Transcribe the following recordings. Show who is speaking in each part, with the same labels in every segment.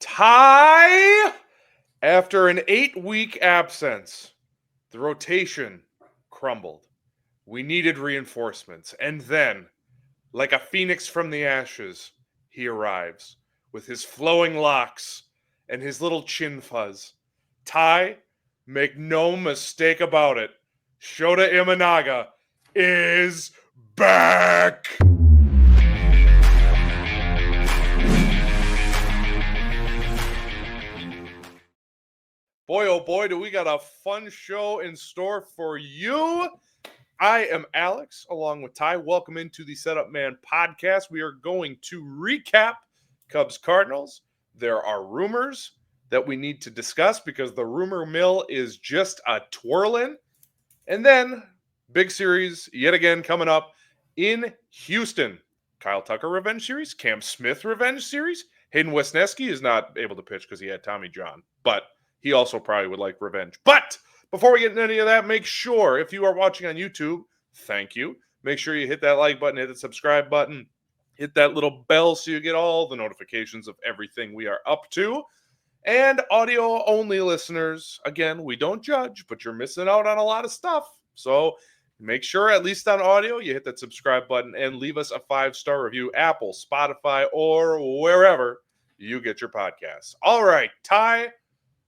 Speaker 1: Tie! After an 8-week absence, the rotation crumbled. We needed reinforcements. And then, like a phoenix from the ashes, he arrives with his flowing locks and his little chin fuzz. Ty, make no mistake about it, Shota Imanaga is back! Boy, oh boy, do we got a fun show in store for you. I am Alex, along with Ty. Welcome into the Setup Man podcast. We are going to recap Cubs Cardinals. There are rumors that we need to discuss because the rumor mill is just a twirling. And then, big series yet again coming up in Houston. Kyle Tucker revenge series, Cam Smith revenge series. Hayden Wesneski is not able to pitch because he had Tommy John, but he also probably would like revenge. But before we get into any of that, make sure, if you are watching on YouTube, thank you. Make sure you hit that like button, hit the subscribe button, hit that little bell so you get all the notifications of everything we are up to. And audio-only listeners, again, we don't judge, but you're missing out on a lot of stuff. So make sure, at least on audio, you hit that subscribe button and leave us a 5-star review, Apple, Spotify, or wherever you get your podcasts. All right, Ty,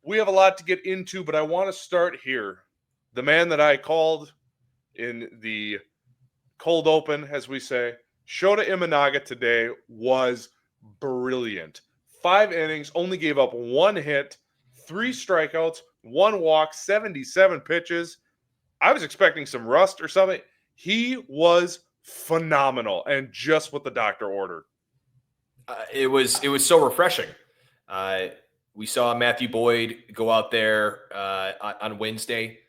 Speaker 1: we have a lot to get into, but I want to start here. The man that I called in the cold open, as we say, Shota Imanaga today was brilliant. 5 innings, only gave up 1 hit, 3 strikeouts, 1 walk, 77 pitches. I was expecting some rust or something. He was phenomenal and just what the doctor ordered.
Speaker 2: It was so refreshing. We saw Matthew Boyd go out there on Wednesday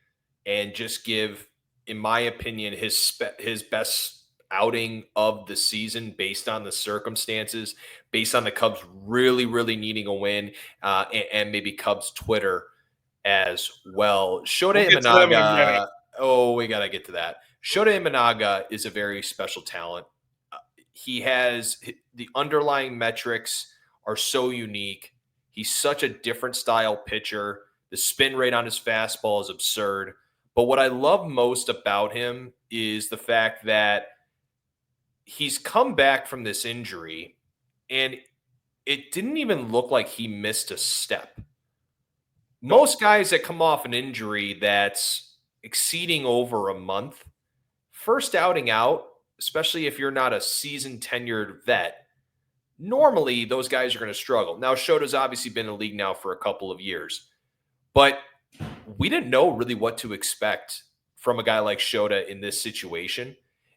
Speaker 2: and just give, in my opinion, his best outing of the season based on the circumstances, based on the Cubs really, really needing a win, and maybe Cubs Twitter as well. Shota Imanaga. Oh, we got to get to that. Shota Imanaga is a very special talent. He has the underlying metrics are so unique. He's such a different style pitcher. The spin rate on his fastball is absurd. But what I love most about him is the fact that he's come back from this injury, and it didn't even look like he missed a step. Most guys that come off an injury that's exceeding over a month, first outing out, especially if you're not a seasoned tenured vet, normally those guys are going to struggle. Now, Shota's obviously been in the league now for a couple of years, but we didn't know really what to expect from a guy like Shota in this situation.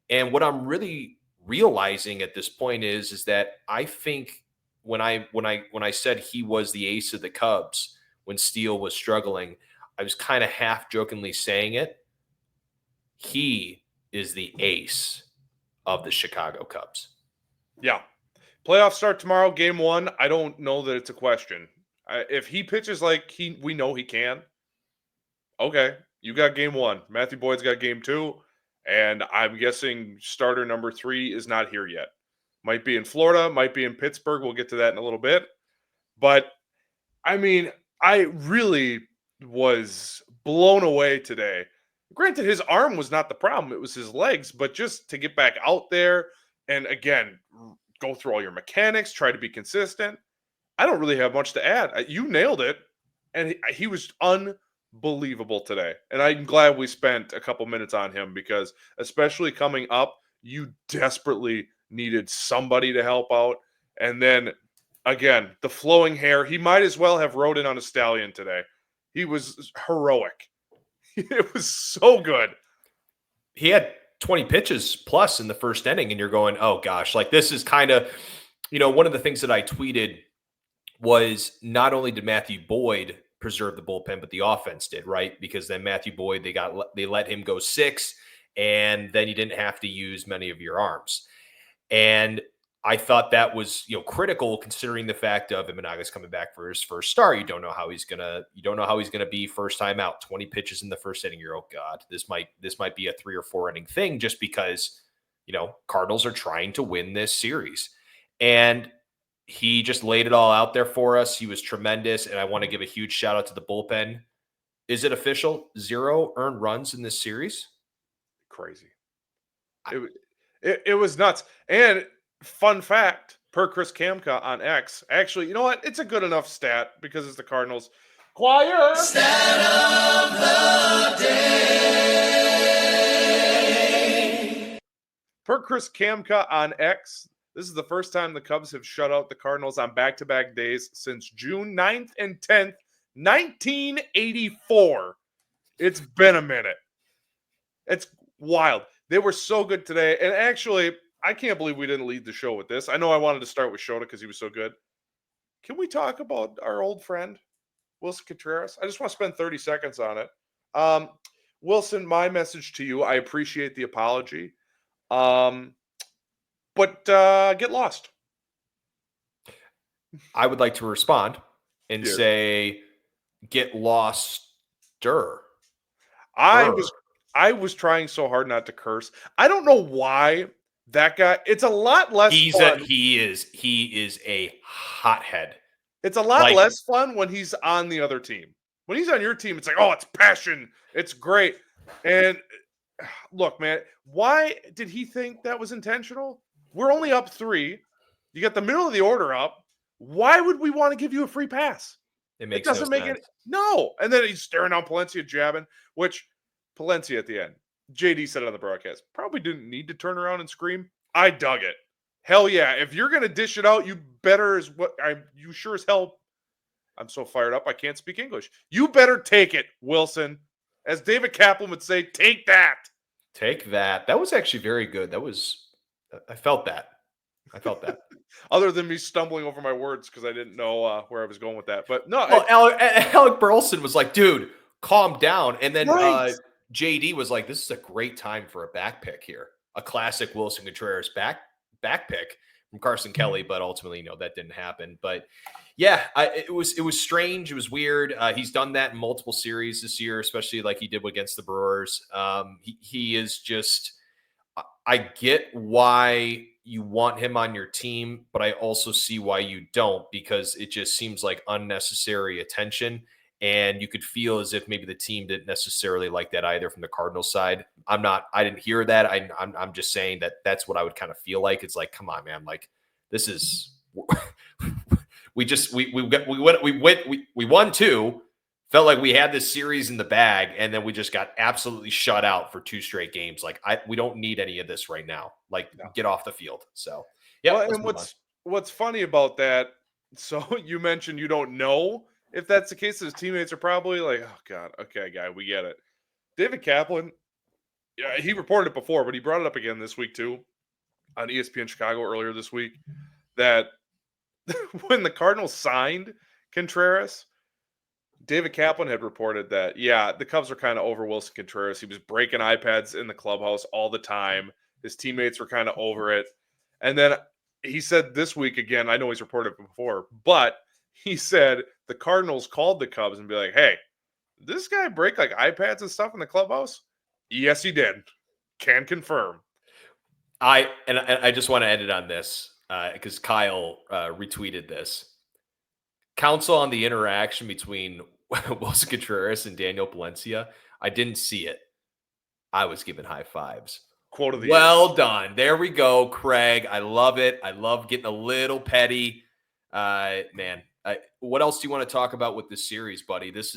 Speaker 2: And what I'm really realizing at this point is that I think when I said he was the ace of the Cubs when Steele was struggling, I was kind of half jokingly saying it. He is the ace of the Chicago Cubs.
Speaker 1: Yeah. Playoffs start tomorrow, game 1. I don't know that it's a question. If he pitches like we know he can, okay, you got game 1. Matthew Boyd's got game 2, and I'm guessing starter number 3 is not here yet. Might be in Florida, might be in Pittsburgh. We'll get to that in a little bit. But, I mean, I really was blown away today. Granted, his arm was not the problem. It was his legs. But just to get back out there and, again, go through all your mechanics, try to be consistent, I don't really have much to add. You nailed it. And he was unbelievable today. And I'm glad we spent a couple minutes on him because, especially coming up, you desperately needed somebody to help out. And then, again, the flowing hair. He might as well have rode in on a stallion today. He was heroic. It was so good.
Speaker 2: He had 20 pitches plus in the first inning, and you're going, oh, gosh. Like, this is kind of, one of the things that I tweeted was not only did Matthew Boyd preserve the bullpen, but the offense did, right? Because then Matthew Boyd, they let him go 6, and then you didn't have to use many of your arms. And I thought that was, critical considering the fact of Imanaga's coming back for his first start. You don't know how he's gonna be first time out. 20 pitches in the first inning. You're, oh God, this might be a 3 or 4 inning thing just because, Cardinals are trying to win this series. And he just laid it all out there for us. He was tremendous, and I want to give a huge shout out to the bullpen. Is it official? 0 earned runs in this series?
Speaker 1: Crazy. It was nuts. And fun fact, per Chris Kamka on X, actually, you know what? It's a good enough stat because it's the Cardinals. Choir. Stat of the day. Per Chris Kamka on X, this is the first time the Cubs have shut out the Cardinals on back-to-back days since June 9th and 10th, 1984. It's been a minute. It's wild. They were so good today. And actually, I can't believe we didn't lead the show with this. I know I wanted to start with Shota because he was so good. Can we talk about our old friend, Wilson Contreras? I just want to spend 30 seconds on it. Wilson, my message to you, I appreciate the apology. But get lost.
Speaker 2: I would like to respond and say, get lost-er.
Speaker 1: I was trying so hard not to curse. I don't know why that guy. It's a lot less fun.
Speaker 2: He is a hothead.
Speaker 1: It's a lot less fun when he's on the other team. When he's on your team, it's like, oh, it's passion. It's great. And look, man, why did he think that was intentional? We're only up 3. You got the middle of the order up. Why would we want to give you a free pass?
Speaker 2: It doesn't make
Speaker 1: it. No. And then he's staring down Palencia jabbing, which Palencia at the end. JD said it on the broadcast. Probably didn't need to turn around and scream. I dug it. Hell yeah. If you're going to dish it out, you better you sure as hell. I'm so fired up. I can't speak English. You better take it, Wilson. As David Kaplan would say, take that.
Speaker 2: Take that. That was actually very good. I felt that.
Speaker 1: Other than me stumbling over my words because I didn't know where I was going with that. But no.
Speaker 2: Well, Alec Burleson was like, dude, calm down. And then JD was like, this is a great time for a back pick here. A classic Wilson Contreras back pick from Carson Kelly, but ultimately, that didn't happen. But yeah, it was strange. It was weird. He's done that in multiple series this year, especially like he did against the Brewers. He is just, I get why you want him on your team, but I also see why you don't, because it just seems like unnecessary attention. And you could feel as if maybe the team didn't necessarily like that either from the Cardinals side. I didn't hear that. I'm just saying that's what I would kind of feel like. It's like, come on, man. Like, this is, we won 2, felt like we had this series in the bag, and then we just got absolutely shut out for 2 straight games. Like, we don't need any of this right now. Like, get off the field. So, yeah.
Speaker 1: Well, and what's funny about that, so you mentioned you don't know if that's the case. His teammates are probably like, oh, God, okay, guy, we get it. David Kaplan, yeah, he reported it before, but he brought it up again this week too on ESPN Chicago earlier this week, that when the Cardinals signed Contreras, David Kaplan had reported that, the Cubs were kind of over Wilson Contreras. He was breaking iPads in the clubhouse all the time. His teammates were kind of over it. And then he said this week again, I know he's reported it before, but he said the Cardinals called the Cubs and be like, hey, did this guy break like iPads and stuff in the clubhouse? Yes, he did. Can confirm.
Speaker 2: I just want to end it on this because Kyle retweeted this. Counsel on the interaction between Wilson Contreras and Daniel Palencia. I didn't see it. I was giving high fives.
Speaker 1: Quote of the
Speaker 2: year. Done. There we go, Craig. I love it. I love getting a little petty. Man, what else do you want to talk about with this series, buddy? This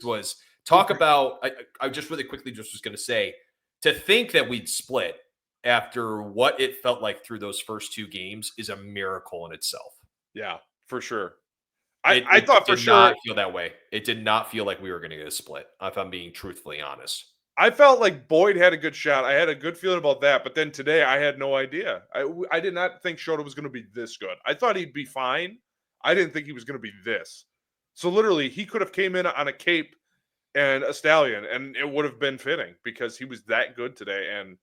Speaker 2: was talk about. I just really quickly just was going to say, to think that we'd split after what it felt like through those first 2 games is a miracle in itself.
Speaker 1: Yeah, for sure.
Speaker 2: I thought for sure it did not feel that way. It did not feel like we were going to get a split, if I'm being truthfully honest.
Speaker 1: I felt like Boyd had a good shot. I had a good feeling about that. But then today I had no idea. I did not think Shota was going to be this good. I thought he'd be fine. I didn't think he was going to be this. So literally he could have came in on a cape and a stallion and it would have been fitting because he was that good today. And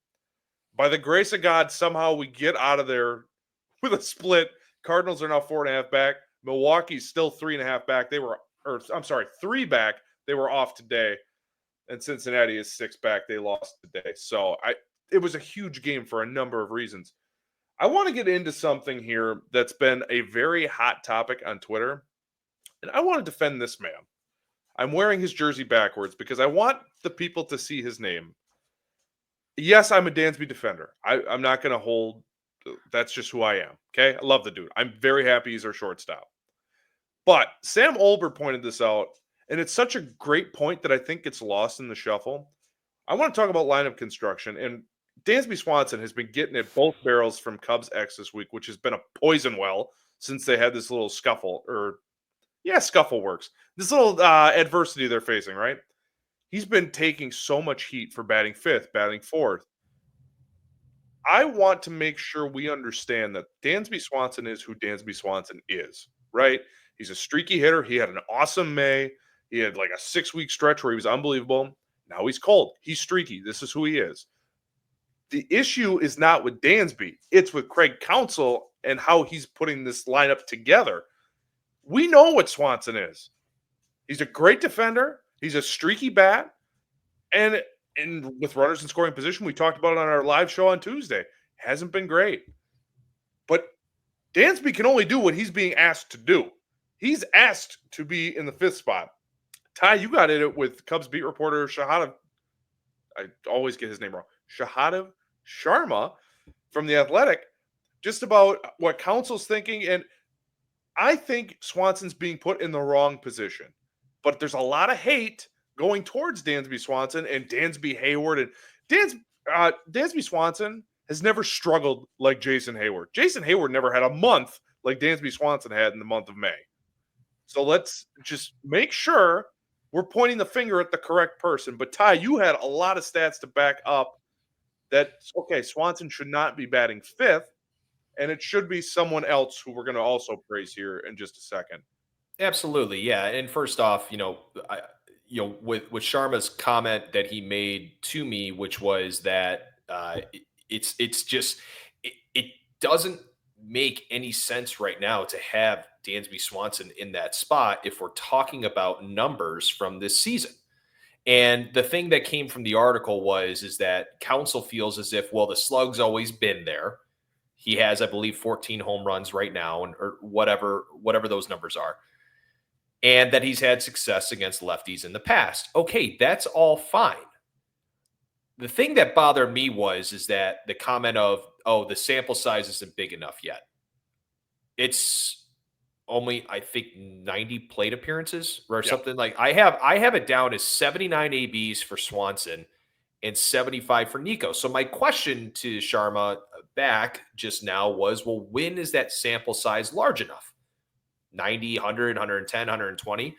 Speaker 1: by the grace of God, somehow we get out of there with a split. Cardinals are now 4.5 back. Milwaukee's still 3.5 back. 3 back. They were off today. And Cincinnati is 6 back. They lost today. So it was a huge game for a number of reasons. I want to get into something here that's been a very hot topic on Twitter, and I want to defend this man. I'm wearing his jersey backwards because I want the people to see his name. Yes, I'm a Dansby defender. I'm not going to hold. That's just who I am. Okay, I love the dude. I'm very happy he's our shortstop. But Sam Olber pointed this out, and it's such a great point that I think gets lost in the shuffle. I want to talk about lineup construction, and Dansby Swanson has been getting at both barrels from Cubs X this week, which has been a poison well since they had this little scuffle, or yeah, scuffle works. This little adversity they're facing, right? He's been taking so much heat for batting fifth, batting fourth. I want to make sure we understand that Dansby Swanson is who Dansby Swanson is, right? He's a streaky hitter. He had an awesome May. He had like a 6-week stretch where he was unbelievable. Now he's cold. He's streaky. This is who he is. The issue is not with Dansby, it's with Craig Counsell and how he's putting this lineup together. We know what Swanson is. He's a great defender. He's a streaky bat. And with runners in scoring position, we talked about it on our live show on Tuesday. Hasn't been great. But Dansby can only do what he's being asked to do. He's asked to be in the fifth spot. Ty, you got it with Cubs beat reporter Shahada. I always get his name wrong. Shahada Sharma from The Athletic, just about what Counsell's thinking. And I think Swanson's being put in the wrong position. But there's a lot of hate going towards Dansby Swanson and Dansby Hayward. And Dansby Swanson has never struggled like Jason Hayward. Jason Hayward never had a month like Dansby Swanson had in the month of May. So let's just make sure we're pointing the finger at the correct person. But Ty, you had a lot of stats to back up that, okay, Swanson should not be batting fifth, and it should be someone else who we're going to also praise here in just a second.
Speaker 2: Absolutely, yeah. And first off, with Sharma's comment that he made to me, which was that it's just it doesn't make any sense right now to have Dansby Swanson in that spot if we're talking about numbers from this season. And the thing that came from the article is that Counsell feels as if, well, the slug's always been there. He has, I believe, 14 home runs right now, or whatever those numbers are, and that he's had success against lefties in the past. Okay, that's all fine. The thing that bothered me is that the comment of, oh, the sample size isn't big enough yet. It's only, I think, 90 plate appearances or something. Like I have it down as 79 ABs for Swanson and 75 for Nico. So my question to Sharma back just now was, well, when is that sample size large enough? 90, 100, 110, 120?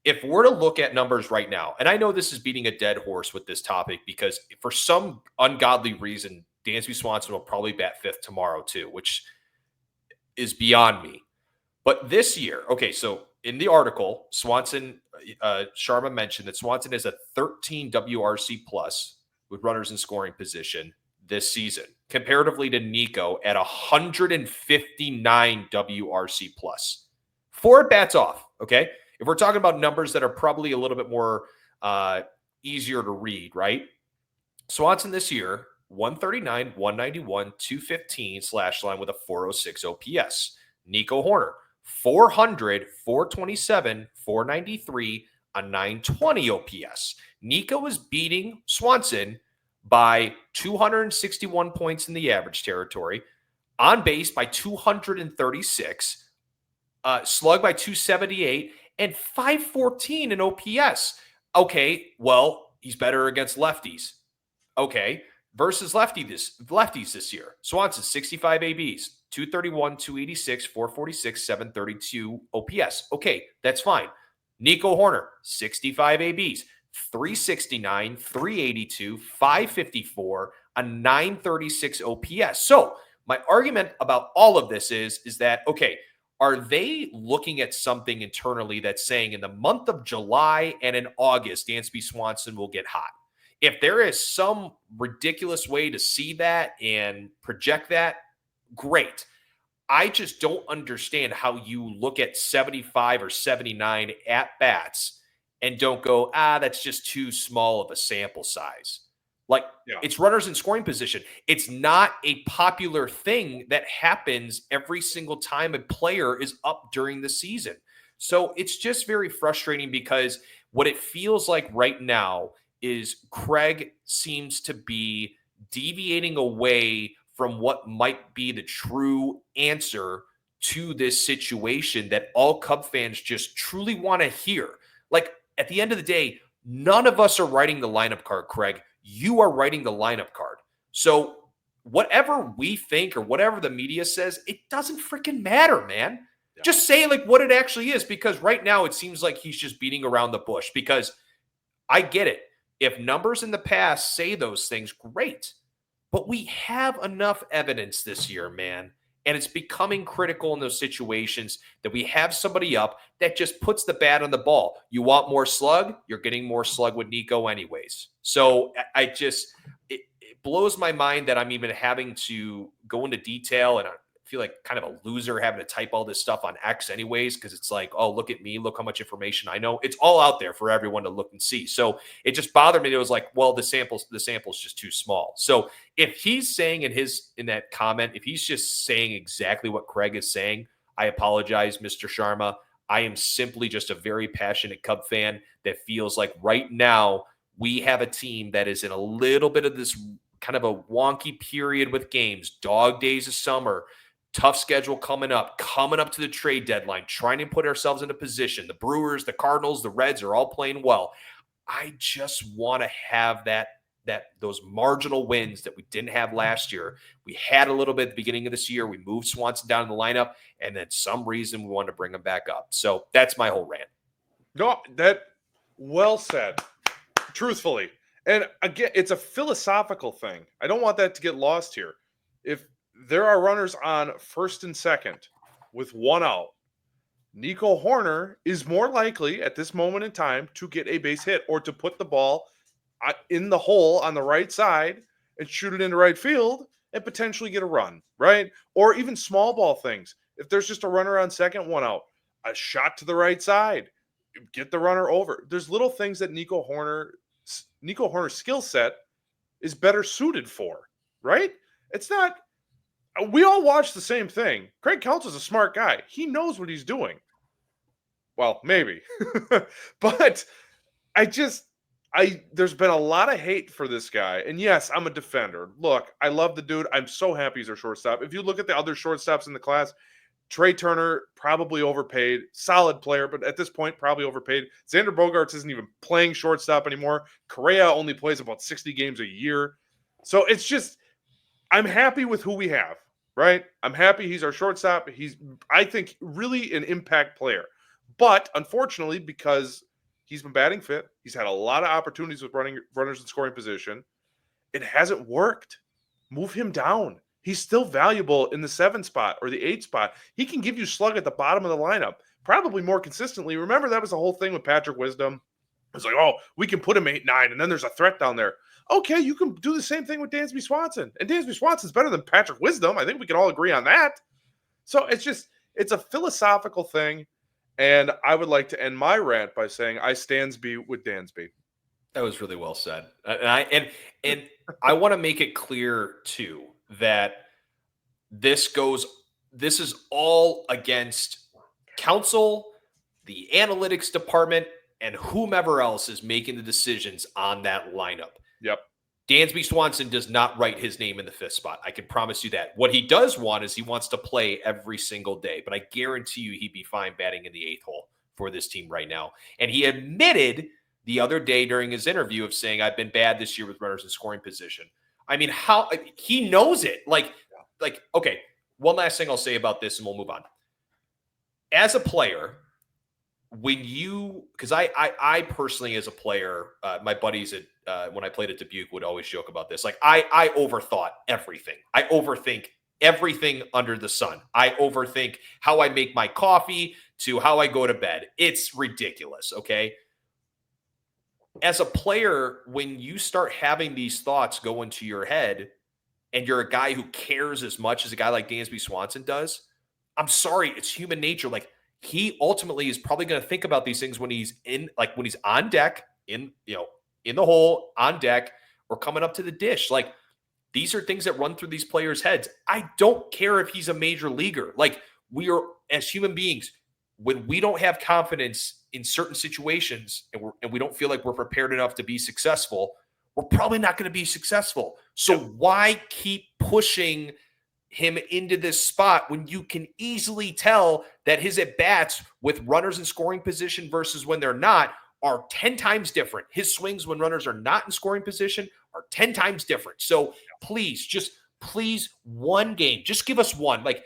Speaker 2: If we're to look at numbers right now, and I know this is beating a dead horse with this topic because for some ungodly reason, Dansby Swanson will probably bat fifth tomorrow too, which is beyond me. But this year, okay, so in the article, Swanson, Sharma mentioned that Swanson is a 13 WRC plus with runners in scoring position this season, comparatively to Nico at 159 WRC plus. 4 at-bats off, okay? If we're talking about numbers that are probably a little bit more easier to read, right? Swanson this year, 139, 191, 215 slash line with a 406 OPS. Nico Hoerner, 400, 427, 493, a 920 OPS. Nico is beating Swanson by 261 points in the average territory, on base by 236, slug by 278, and 514 in OPS. Okay, well, he's better against lefties. Okay, versus lefties this year. Swanson, 65 ABs, 231, 286, 446, 732 OPS. Okay, that's fine. Nico Hoerner, 65 ABs, 369, 382, 554, a 936 OPS. So my argument about all of this is that, okay, are they looking at something internally that's saying in the month of July and in August, Dansby Swanson will get hot? If there is some ridiculous way to see that and project that, great. I just don't understand how you look at 75 or 79 at-bats and don't go, that's just too small of a sample size. Like,
Speaker 1: Yeah.
Speaker 2: it's runners in scoring position. It's not a popular thing that happens every single time a player is up during the season. So it's just very frustrating because what it feels like right now is Craig seems to be deviating away from what might be the true answer to this situation that all Cub fans just truly want to hear. Like, at the end of the day, none of us are writing the lineup card, Craig. You are writing the lineup card. So whatever we think or whatever the media says, it doesn't freaking matter, man.
Speaker 1: Yeah.
Speaker 2: Just say like what it actually is, because right now it seems like he's just beating around the bush. Because I get it. If numbers in the past say those things, great. But we have enough evidence this year, man. And it's becoming critical in those situations that we have somebody up that just puts the bat on the ball. You want more slug? You're getting more slug with Nico anyways. So it blows my mind that I'm even having to go into detail, and I feel like kind of a loser having to type all this stuff on X anyways, because it's like, oh, look at me, look how much information I know. It's all out there for everyone to look and see. So it just bothered me. It was like, well, the sample's just too small. So if he's saying in that comment, if he's just saying exactly what Craig is saying, I apologize, Mr. Sharma. I am simply just a very passionate Cub fan that feels like right now we have a team that is in a little bit of this kind of a wonky period with games, dog days of summer, tough schedule coming up to the trade deadline, trying to put ourselves in a position. The Brewers, the Cardinals, the Reds are all playing well. I just want to have those marginal wins that we didn't have last year. We had a little bit at the beginning of this year. We moved Swanson down in the lineup, and then some reason we wanted to bring him back up. So that's my whole rant.
Speaker 1: No, that well said. Truthfully. And again, it's a philosophical thing. I don't want that to get lost here. If there are runners on first and second with one out, Nico Hoerner is more likely at this moment in time to get a base hit or to put the ball in the hole on the right side and shoot it into right field and potentially get a run, right? Or even small ball things. If there's just a runner on second, one out, a shot to the right side, get the runner over. There's little things that Nico Hoerner's skill set is better suited for, right? It's not. We all watch the same thing. Craig Counsell is a smart guy. He knows what he's doing. Well, maybe. But there's been a lot of hate for this guy. And yes, I'm a defender. Look, I love the dude. I'm so happy he's our shortstop. If you look at the other shortstops in the class, Trey Turner, probably overpaid. Solid player, but at this point, probably overpaid. Xander Bogaerts isn't even playing shortstop anymore. Correa only plays about 60 games a year. So it's just, I'm happy with who we have, right? I'm happy he's our shortstop. He's, I think, really an impact player. But unfortunately, because he's been batting fit, he's had a lot of opportunities with runners in scoring position, it hasn't worked. Move him down. He's still valuable in the 7 spot or the 8 spot. He can give you slug at the bottom of the lineup, probably more consistently. Remember, that was the whole thing with Patrick Wisdom. It's like, oh, we can put him 8-9, and then there's a threat down there. Okay, you can do the same thing with Dansby Swanson. And Dansby Swanson's better than Patrick Wisdom. I think we can all agree on that. So it's a philosophical thing. And I would like to end my rant by saying I standsby with Dansby.
Speaker 2: That was really well said. And I want to make it clear too that this is all against Counsell, the analytics department, and whomever else is making the decisions on that lineup.
Speaker 1: Yep.
Speaker 2: Dansby Swanson does not write his name in the 5th spot. I can promise you that. What he does want is he wants to play every single day, but I guarantee you he'd be fine batting in the 8th hole for this team right now. And he admitted the other day during his interview of saying, I've been bad this year with runners in scoring position. I mean, how he knows it. Okay, one last thing I'll say about this and we'll move on. As a player, because I personally as a player, my buddies when I played at Dubuque would always joke about this. Like I overthought everything. I overthink everything under the sun. I overthink how I make my coffee to how I go to bed. It's ridiculous. Okay. As a player, when you start having these thoughts go into your head and you're a guy who cares as much as a guy like Dansby Swanson does, I'm sorry, it's human nature. Like, he ultimately is probably going to think about these things when he's on deck, in the hole, on deck, or coming up to the dish. Like, these are things that run through these players' heads. I don't care if he's a major leaguer. Like, we are, as human beings, when we don't have confidence in certain situations and we don't feel like we're prepared enough to be successful, we're probably not going to be successful. So why keep pushing him into this spot when you can easily tell that his at-bats with runners in scoring position versus when they're not are 10 times different. His swings when runners are not in scoring position are 10 times different. So please, one game, just give us one. Like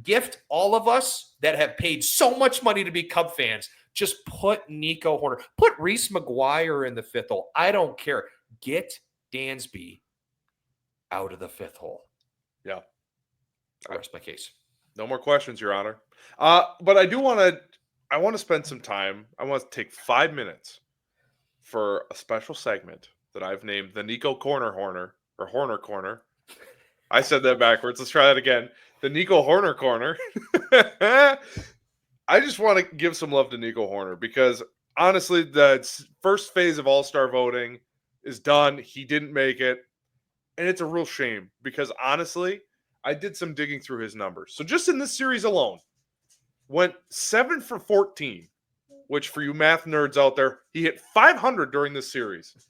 Speaker 2: gift all of us that have paid so much money to be Cub fans, just put Nico Hoerner, put Reese McGuire in the fifth hole. I don't care. Get Dansby out of the fifth hole.
Speaker 1: Yeah.
Speaker 2: I rest my case.
Speaker 1: No more questions, Your Honor. But I want to spend some time. I want to take 5 minutes for a special segment that I've named the Nico Corner Horner, or Horner Corner. I said that backwards. Let's try that again. The Nico Horner Corner. I just want to give some love to Nico Hoerner because honestly, the first phase of All-Star voting is done. He didn't make it. And it's a real shame because honestly, I did some digging through his numbers. So just in this series alone, went 7 for 14, which for you math nerds out there, he hit 500 during this series.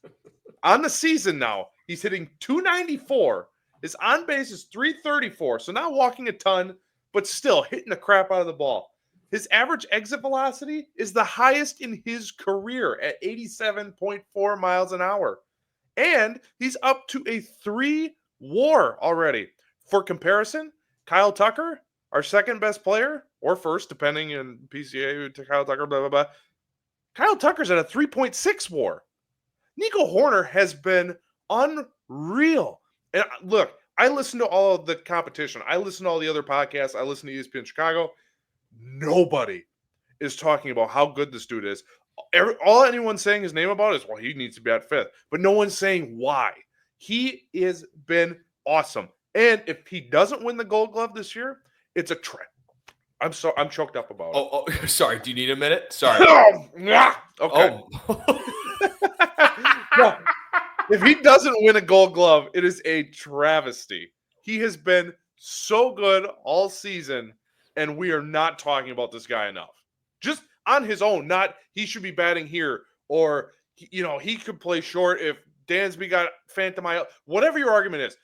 Speaker 1: On the season now, he's hitting 294. His on base is 334. So not walking a ton, but still hitting the crap out of the ball. His average exit velocity is the highest in his career at 87.4 miles an hour. And he's up to a 3 WAR already. For comparison, Kyle Tucker, our second best player, or first, depending on PCA to Kyle Tucker, blah, blah, blah. Kyle Tucker's at a 3.6 WAR. Nico Hoerner has been unreal. And look, I listen to all of the competition. I listen to all the other podcasts. I listen to ESPN Chicago. Nobody is talking about how good this dude is. All anyone's saying his name about is, well, he needs to be at fifth. But no one's saying why. He has been awesome. And if he doesn't win the Gold Glove this year, it's a trap. I'm choked up about it.
Speaker 2: Oh, sorry. Do you need a minute? Sorry.
Speaker 1: Okay. No, if he doesn't win a Gold Glove, it is a travesty. He has been so good all season, and we are not talking about this guy enough. Just on his own, not he should be batting here, or he could play short if Dansby got Phantom Eye. Whatever your argument is.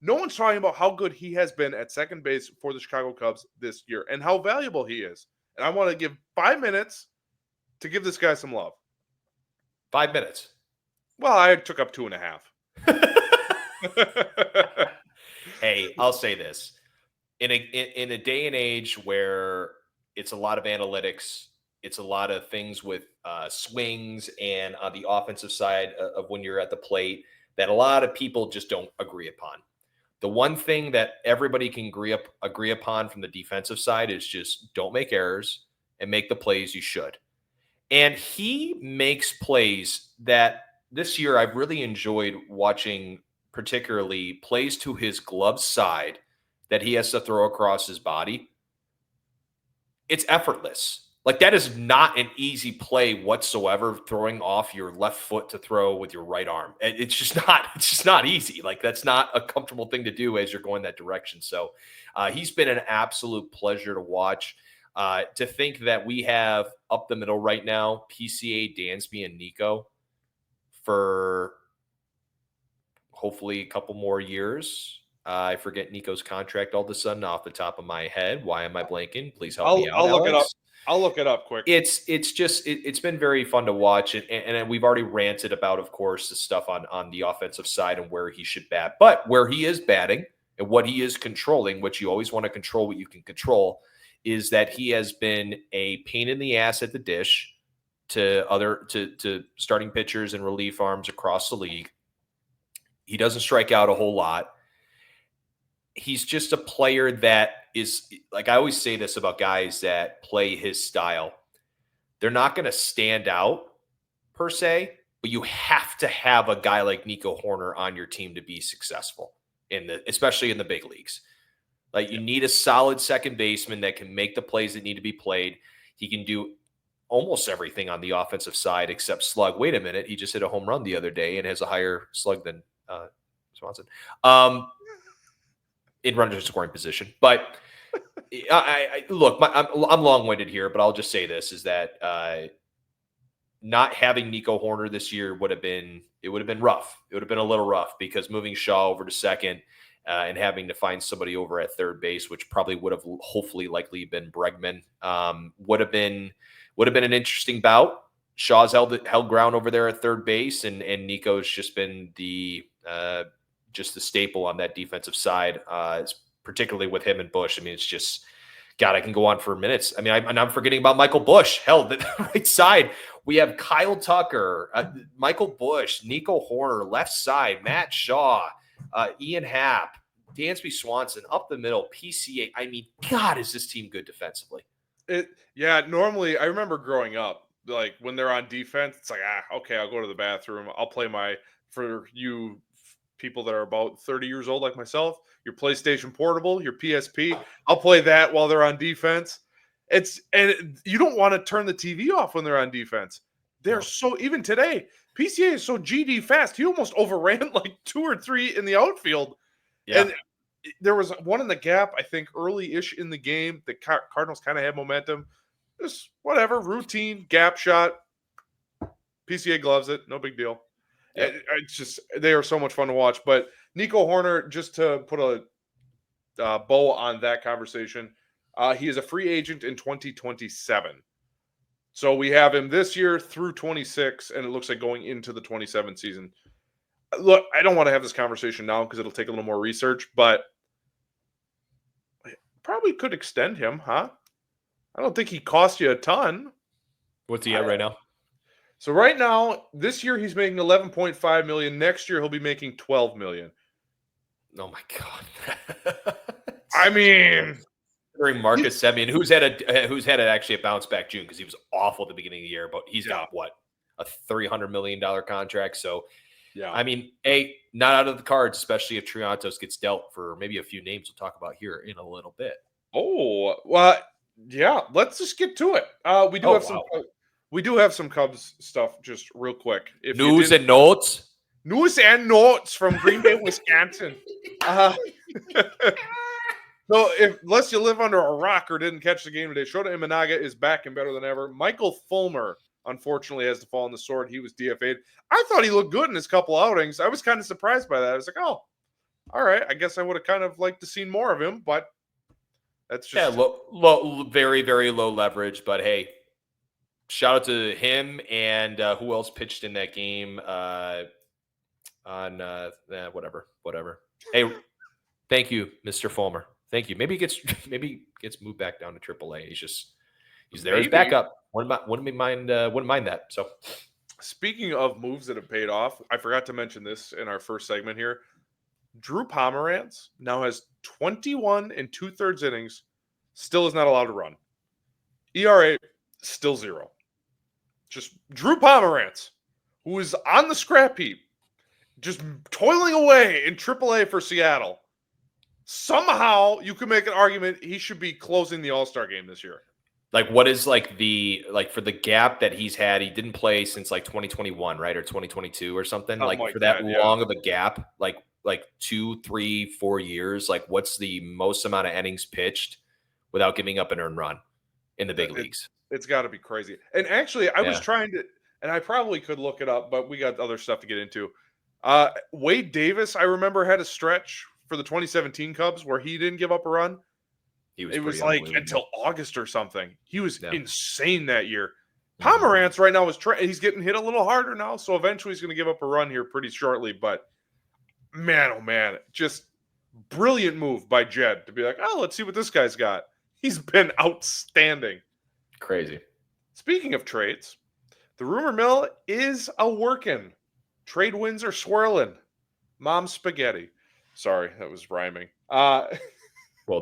Speaker 1: No one's talking about how good he has been at second base for the Chicago Cubs this year and how valuable he is. And I want to give 5 minutes to give this guy some love.
Speaker 2: 5 minutes.
Speaker 1: Well, I took up 2.5.
Speaker 2: Hey, I'll say this. In a day and age where it's a lot of analytics, it's a lot of things with swings and on the offensive side of when you're at the plate that a lot of people just don't agree upon. The one thing that everybody can agree upon from the defensive side is just don't make errors and make the plays you should. And he makes plays that this year I've really enjoyed watching, particularly plays to his glove side that he has to throw across his body. It's effortless. Like, that is not an easy play whatsoever, throwing off your left foot to throw with your right arm. It's just not easy. Like, that's not a comfortable thing to do as you're going that direction. So he's been an absolute pleasure to watch. To think that we have up the middle right now, PCA, Dansby, and Nico for hopefully a couple more years. I forget Nico's contract all of a sudden off the top of my head. Why am I blanking? Please help me out.
Speaker 1: I'll look
Speaker 2: Alex.
Speaker 1: it up. I'll look it up quick.
Speaker 2: It's been very fun to watch, and we've already ranted about, of course, the stuff on the offensive side and where he should bat, but where he is batting and what he is controlling, which you always want to control what you can control, is that he has been a pain in the ass at the dish to starting pitchers and relief arms across the league. He doesn't strike out a whole lot. He's just a player that is, like, I always say this about guys that play his style. They're not going to stand out per se, but you have to have a guy like Nico Hoerner on your team to be successful especially in the big leagues. Like, you need a solid second baseman that can make the plays that need to be played. He can do almost everything on the offensive side except slug. Wait a minute, he just hit a home run the other day and has a higher slug than Swanson in runners scoring position. But I look, I'm long-winded here, but I'll just say this: is that not having Nico Hoerner this year would have been rough. It would have been a little rough because moving Shaw over to second and having to find somebody over at third base, which probably would have hopefully likely been Bregman, would have been an interesting bout. Shaw's held ground over there at third base, and Nico's just been the staple on that defensive side, particularly with him and Bush. I mean, it's just, God, I can go on for minutes. I mean, I'm forgetting about Michael Bush. Hell, the right side, we have Kyle Tucker, Michael Bush, Nico Hoerner, left side, Matt Shaw, Ian Happ, Dansby Swanson, up the middle, PCA. I mean, God, is this team good defensively?
Speaker 1: Normally, I remember growing up, like when they're on defense, it's like, okay, I'll go to the bathroom. I'll play for you people that are about 30 years old like myself, your PlayStation Portable, your PSP. I'll play that while they're on defense. You don't want to turn the TV off when they're on defense. They're so, even today, PCA is so GD fast. He almost overran like 2 or 3 in the outfield. Yeah. And there was one in the gap, I think, early-ish in the game. The Cardinals kind of had momentum. Just whatever, routine, gap shot. PCA gloves it. No big deal. Yep. It's just, they are so much fun to watch. But Nico Hoerner, just to put a bow on that conversation, he is a free agent in 2027. So we have him this year through 26, and it looks like going into the 27 season. Look, I don't want to have this conversation now because it'll take a little more research, but probably could extend him, huh? I don't think he cost you a ton.
Speaker 2: What's he at right now?
Speaker 1: So right now, this year he's making $11.5 million. Next year he'll be making $12 million.
Speaker 2: Oh my God!
Speaker 1: I mean,
Speaker 2: during Marcus Semien, who's had actually a bounce back June because he was awful at the beginning of the year, but he's got a $300 million contract. So, yeah, I mean, not out of the cards, especially if Triantos gets dealt for maybe a few names we'll talk about here in a little bit.
Speaker 1: Oh, well, yeah. Let's just get to it. We do have some Cubs stuff just real quick.
Speaker 2: News and notes
Speaker 1: from Green Bay, Wisconsin. So unless you live under a rock or didn't catch the game today, Shota Imanaga is back and better than ever. Michael Fulmer, unfortunately, has to fall on the sword. He was DFA'd. I thought he looked good in his couple outings. I was kind of surprised by that. I was like, oh, all right. I guess I would have kind of liked to seen more of him, but that's just
Speaker 2: low, very, very low leverage. But hey, shout out to him and who else pitched in that game whatever. Hey, thank you, Mr. Fulmer. Thank you. Maybe he gets moved back down to AAA. He's there as backup. Wouldn't mind that. So,
Speaker 1: speaking of moves that have paid off, I forgot to mention this in our first segment here. Drew Pomeranz now has 21 2/3 innings, still is not allowed to run. ERA still 0. Just Drew Pomeranz, who is on the scrap heap, just toiling away in AAA for Seattle. Somehow you could make an argument he should be closing the All-Star game this year.
Speaker 2: Like, what is for the gap that he's had? He didn't play since 2021, right? Or 2022 or something. For that long of a gap, like 2, 3, 4 years, what's the most amount of innings pitched without giving up an earned run in the big leagues?
Speaker 1: It's got to be crazy. And actually, I was trying to, and I probably could look it up, but we got other stuff to get into. Wade Davis, I remember, had a stretch for the 2017 Cubs where he didn't give up a run. It was until August or something. He was insane that year. Pomeranz right now he's getting hit a little harder now, so eventually he's going to give up a run here pretty shortly. But man, oh man, just brilliant move by Jed to be like, oh, let's see what this guy's got. He's been outstanding.
Speaker 2: Crazy.
Speaker 1: Speaking of trades, the rumor mill is a working. Trade winds are swirling. Mom spaghetti. Sorry, that was rhyming.
Speaker 2: Well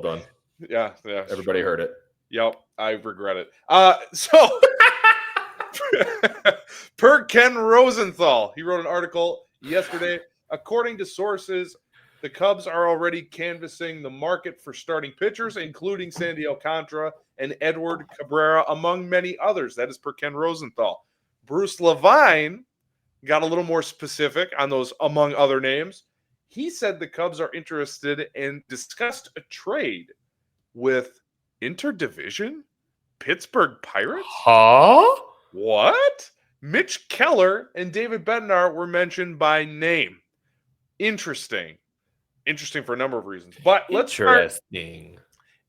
Speaker 2: done.
Speaker 1: Yeah.
Speaker 2: Everybody heard it.
Speaker 1: Yep, I regret it. So per Ken Rosenthal, he wrote an article yesterday. According to sources, The Cubs are already canvassing the market for starting pitchers, including Sandy Alcantara and Edward Cabrera, among many others. That is per Ken Rosenthal. Bruce Levine got a little more specific on those among other names. He said the Cubs are interested and discussed a trade with interdivision Pittsburgh Pirates.
Speaker 2: Huh?
Speaker 1: What? Mitch Keller and David Bednar were mentioned by name. Interesting. Interesting for a number of reasons. But let's start.
Speaker 2: Interesting.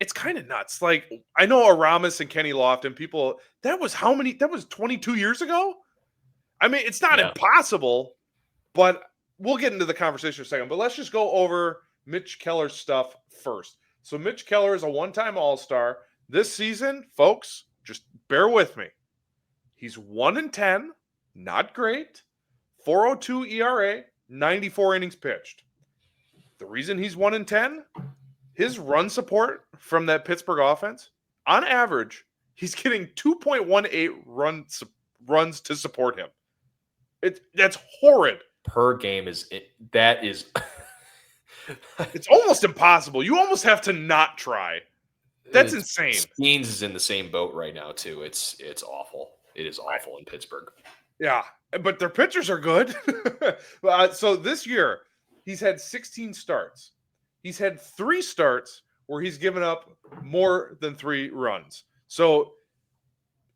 Speaker 1: It's kind of nuts. Like, I know Aramis and Kenny Lofton, people, that was how many? That was 22 years ago? I mean, it's not impossible, but we'll get into the conversation in a second. But let's just go over Mitch Keller's stuff first. So Mitch Keller is a one-time All-Star. This season, folks, just bear with me. He's 1-10, not great. 4.02 ERA, 94 innings pitched. The reason he's 1-10, his run support from that Pittsburgh offense, on average, he's getting 2.18 runs to support him. That's horrid.
Speaker 2: Per game that is
Speaker 1: it's almost impossible. You almost have to not try. That's insane.
Speaker 2: Skeens is in the same boat right now too. It's awful. It is awful in Pittsburgh.
Speaker 1: Yeah, but their pitchers are good. So this year, he's had 16 starts. He's had 3 starts where he's given up more than 3 runs. So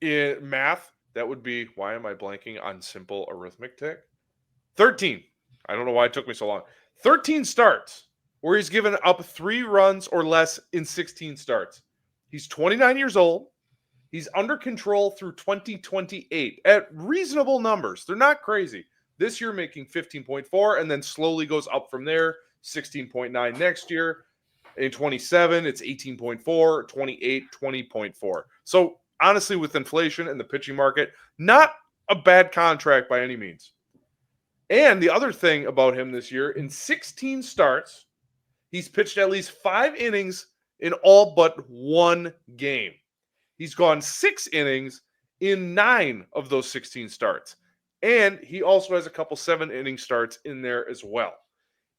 Speaker 1: in math, that would be, why am I blanking on simple arithmetic? 13. I don't know why it took me so long. 13 starts where he's given up 3 runs or less in 16 starts. He's 29 years old. He's under control through 2028 at reasonable numbers. They're not crazy. This year making 15.4 and then slowly goes up from there. 16.9 next year. In 27, it's 18.4, 28, 20.4. So honestly, with inflation and the pitching market, not a bad contract by any means. And the other thing about him this year, in 16 starts, he's pitched at least 5 innings in all but 1 game. He's gone 6 innings in 9 of those 16 starts. And he also has a couple 7-inning starts in there as well.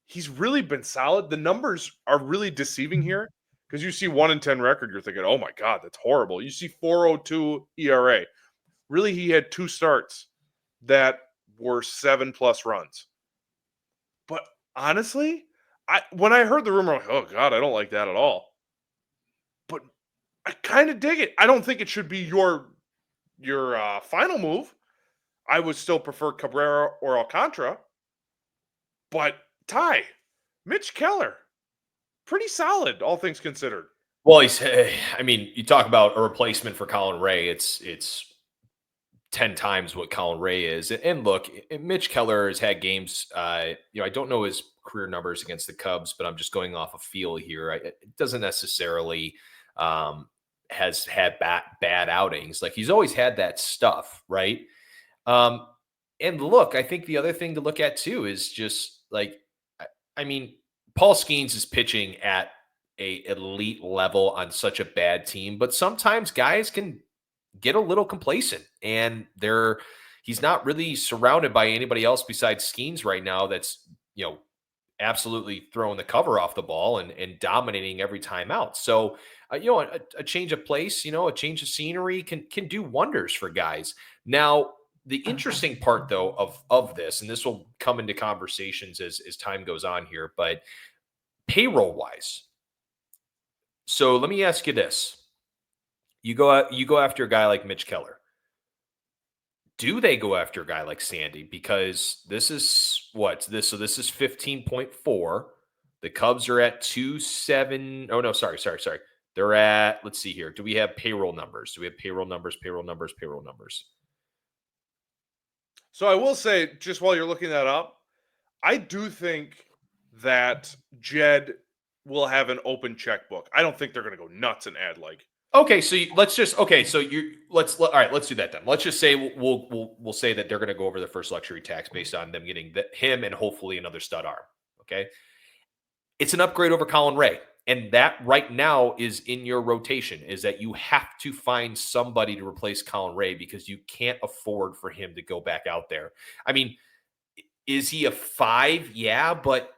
Speaker 1: He's really been solid. The numbers are really deceiving here because you see 1-10 record, you're thinking, oh my God, that's horrible. You see 4.02 ERA. Really, he had 2 starts that were 7+ runs. But honestly, when I heard the rumor, I'm like, oh God, I don't like that at all. But I kind of dig it. I don't think it should be your final move. I would still prefer Cabrera or Alcantara. But Ty, Mitch Keller, pretty solid, all things considered.
Speaker 2: Well, you talk about a replacement for Colin Ray. It's 10 times what Colin Ray is. And look, Mitch Keller has had games. I don't know his career numbers against the Cubs, but I'm just going off a feel here. It doesn't necessarily has had bad outings. Like, he's always had that stuff, right? And look, I think the other thing to look at too is just like, Paul Skeens is pitching at a elite level on such a bad team, but sometimes guys can get a little complacent, and he's not really surrounded by anybody else besides Skeens right now that's, absolutely throwing the cover off the ball and dominating every time out. So, a change of place, a change of scenery can do wonders for guys. Now, the interesting part though of this, and this will come into conversations as time goes on here, but payroll wise. So let me ask you this. You go after a guy like Mitch Keller. Do they go after a guy like Sandy? Because this is what's this. So this is 15.4. The Cubs are at 2.7. Oh no, sorry. They're at, let's see here. Do we have payroll numbers? Do we have payroll numbers?
Speaker 1: So I will say, just while you're looking that up, I do think that Jed will have an open checkbook. I don't think they're going to go nuts and add like.
Speaker 2: Okay, so let's do that then. Let's just say we'll say that they're going to go over the first luxury tax based on them getting him and hopefully another stud arm. Okay, it's an upgrade over Colin Ray, and that right now is in your rotation. Is that you have to find somebody to replace Colin Ray because you can't afford for him to go back out there. I mean, is he a 5? Yeah, but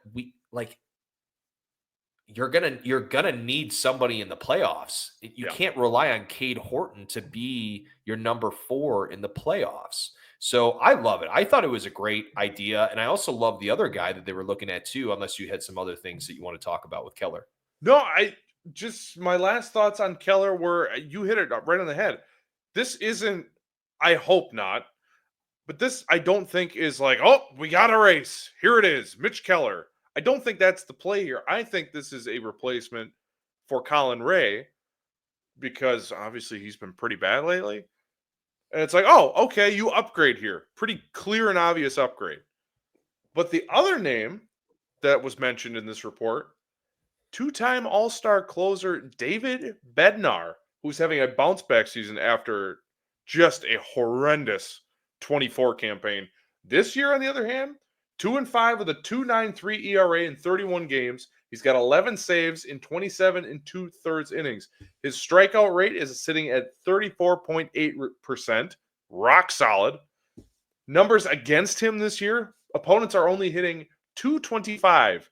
Speaker 2: you're gonna need somebody in the playoffs. You
Speaker 1: Yeah.
Speaker 2: can't rely on Cade Horton to be your number 4 in the playoffs. So I love it. I thought it was a great idea, and I also love the other guy that they were looking at too. Unless you had some other things that you want to talk about with Keller.
Speaker 1: No, my last thoughts on Keller were you hit it right on the head. This isn't, I hope not, but this I don't think is like, oh, we got a race. Here it is, Mitch Keller. I don't think that's the play here. I think this is a replacement for Colin Ray because obviously he's been pretty bad lately. And it's like, oh, okay, you upgrade here. Pretty clear and obvious upgrade. But the other name that was mentioned in this report, two-time All-Star closer David Bednar, who's having a bounce-back season after just a horrendous 24 campaign. This year, on the other hand, 2-5 with a 2.93 ERA in 31 games. He's got 11 saves in 27 and 2/3 innings. His strikeout rate is sitting at 34.8%, rock solid. Numbers against him this year, opponents are only hitting 225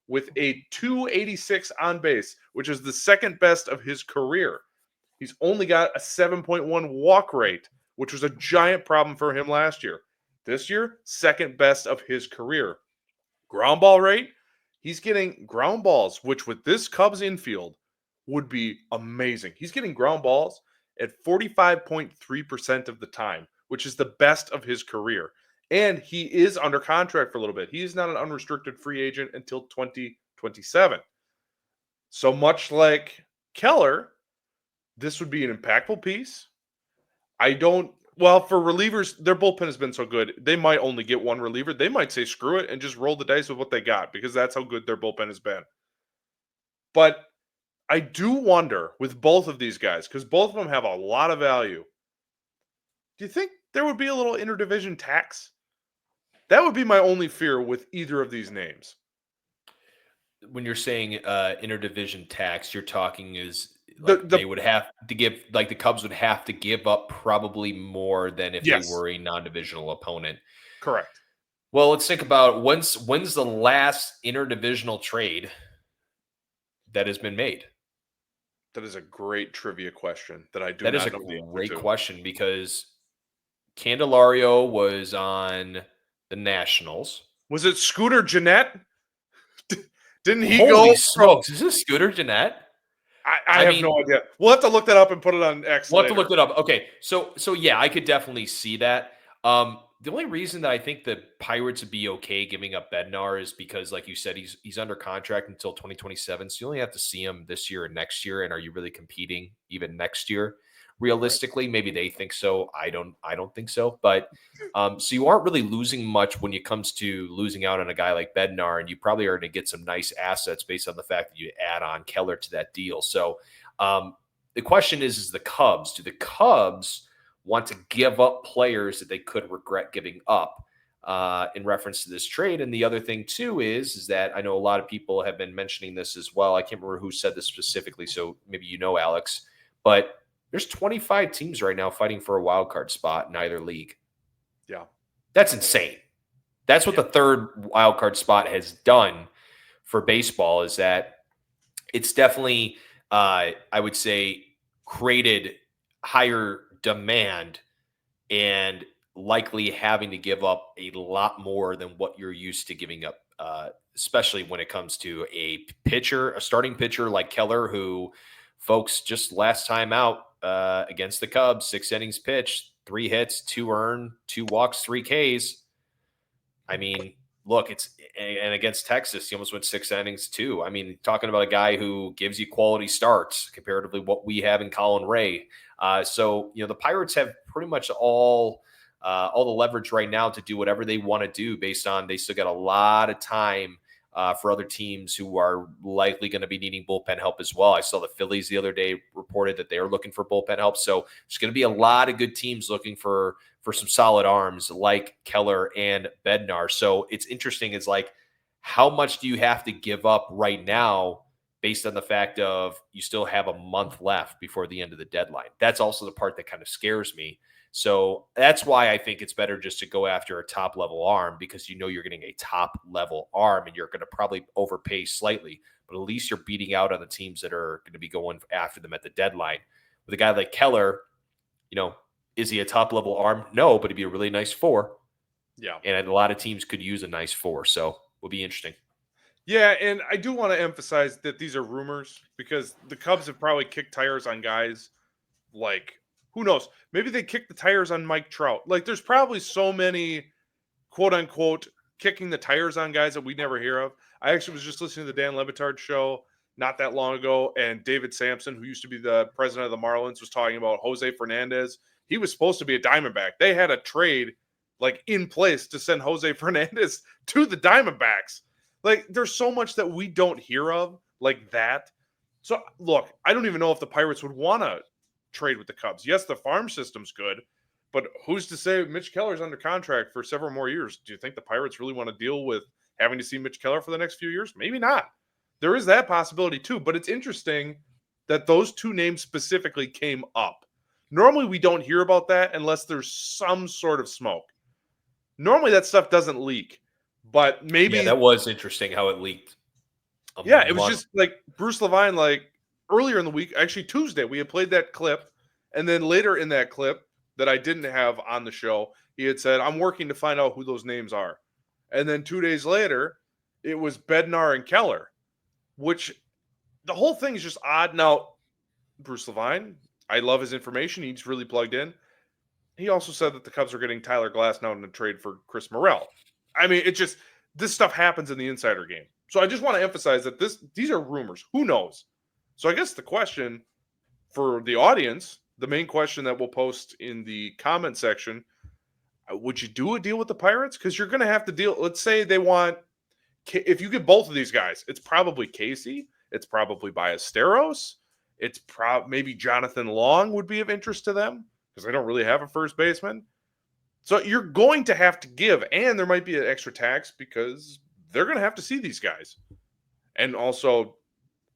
Speaker 1: with a 286 on base, which is the second best of his career. He's only got a 7.1 walk rate, which was a giant problem for him last year. This year, second best of his career. Ground ball rate, he's getting ground balls, which with this Cubs infield would be amazing. He's getting ground balls at 45.3% of the time, which is the best of his career. And he is under contract for a little bit. He is not an unrestricted free agent until 2027. So much like Keller, this would be an impactful piece. For relievers, their bullpen has been so good. They might only get one reliever. They might say screw it and just roll the dice with what they got because that's how good their bullpen has been. But I do wonder with both of these guys, because both of them have a lot of value. Do you think there would be a little interdivision tax? That would be my only fear with either of these names.
Speaker 2: When you're saying interdivision tax, you're talking is like they would have to give, like the Cubs would have to give up probably more than if they were a non-divisional opponent.
Speaker 1: Correct.
Speaker 2: Well, let's think about when's the last interdivisional trade that has been made?
Speaker 1: That is a great trivia question that I do
Speaker 2: That
Speaker 1: not
Speaker 2: is a
Speaker 1: know the answer
Speaker 2: great
Speaker 1: to.
Speaker 2: question because Candelario was on the Nationals.
Speaker 1: Was it Scooter Jeanette? Didn't he
Speaker 2: Holy
Speaker 1: go
Speaker 2: smokes, is this Scooter Jeanette?
Speaker 1: I have no idea. We'll have to look that up and put it on X
Speaker 2: We'll
Speaker 1: later.
Speaker 2: have to look that up. Okay, so yeah, I could definitely see that. The only reason that I think the Pirates would be okay giving up Bednar is because, like you said, he's under contract until 2027. So you only have to see him this year and next year. And are you really competing even next year? Realistically, maybe they think so. I don't think so. But so you aren't really losing much when it comes to losing out on a guy like Bednar, and you probably are going to get some nice assets based on the fact that you add on Keller to that deal. So the question is the Cubs. Do the Cubs want to give up players that they could regret giving up in reference to this trade? And the other thing too is that I know a lot of people have been mentioning this as well. I can't remember who said this specifically, so maybe you know, Alex, but there's 25 teams right now fighting for a wild card spot in either league.
Speaker 1: Yeah.
Speaker 2: That's insane. That's what the third wild card spot has done for baseball, is that it's definitely, I would say, created higher demand and likely having to give up a lot more than what you're used to giving up, especially when it comes to a starting pitcher like Keller, who, folks, just last time out against the Cubs, 6 innings pitched, 3 hits, 2 earned, 2 walks, 3 Ks. I mean, look, and against Texas, he almost went 6 innings too. I mean, talking about a guy who gives you quality starts comparatively what we have in Colin Ray. So, the Pirates have pretty much all the leverage right now to do whatever they want to do based on they still got a lot of time for other teams who are likely going to be needing bullpen help as well. I saw the Phillies the other day reported that they are looking for bullpen help. So there's going to be a lot of good teams looking for some solid arms like Keller and Bednar. So it's interesting. It's like, how much do you have to give up right now based on the fact of you still have a month left before the end of the deadline? That's also the part that kind of scares me. So that's why I think it's better just to go after a top level arm, because you're getting a top level arm and you're going to probably overpay slightly. but at least you're beating out on the teams that are going to be going after them at the deadline. With a guy like Keller, is he a top-level arm? No, but he'd be a really nice 4.
Speaker 1: Yeah.
Speaker 2: And a lot of teams could use a nice 4, so will be interesting.
Speaker 1: Yeah, and I do want to emphasize that these are rumors because the Cubs have probably kicked tires on guys like, who knows? Maybe they kicked the tires on Mike Trout. Like, there's probably so many, quote-unquote, kicking the tires on guys that we never hear of. I actually was just listening to the Dan Le Batard show not that long ago, and David Sampson, who used to be the president of the Marlins, was talking about Jose Fernandez. He was supposed to be a Diamondback. They had a trade, like, in place to send Jose Fernandez to the Diamondbacks. Like, there's so much that we don't hear of like that. So, look, I don't even know if the Pirates would want to trade with the Cubs. Yes, the farm system's good, but who's to say Mitch Keller's under contract for several more years? Do you think the Pirates really want to deal with having to see Mitch Keller for the next few years? Maybe not. There is that possibility too, but it's interesting that those two names specifically came up. Normally, we don't hear about that unless there's some sort of smoke. Normally, that stuff doesn't leak. But maybe
Speaker 2: that was interesting how it leaked.
Speaker 1: It was just like Bruce Levine, like earlier in the week, actually Tuesday, we had played that clip. And then later in that clip that I didn't have on the show, he had said, I'm working to find out who those names are. And then 2 days later, it was Bednar and Keller, which the whole thing is just odd. Now, Bruce Levine, I love his information. He's really plugged in. He also said that the Cubs are getting Tyler Glass now in a trade for Chris Morel. I mean, this stuff happens in the insider game. So I just want to emphasize that these are rumors. Who knows? So I guess the question for the audience, the main question that we'll post in the comment section, would you do a deal with the Pirates? Because you're going to have to deal. Let's say they want, if you get both of these guys, it's probably Casey. It's probably Ballesteros. It's maybe Jonathan Long would be of interest to them because they don't really have a first baseman. So you're going to have to give, and there might be an extra tax because they're going to have to see these guys. And also,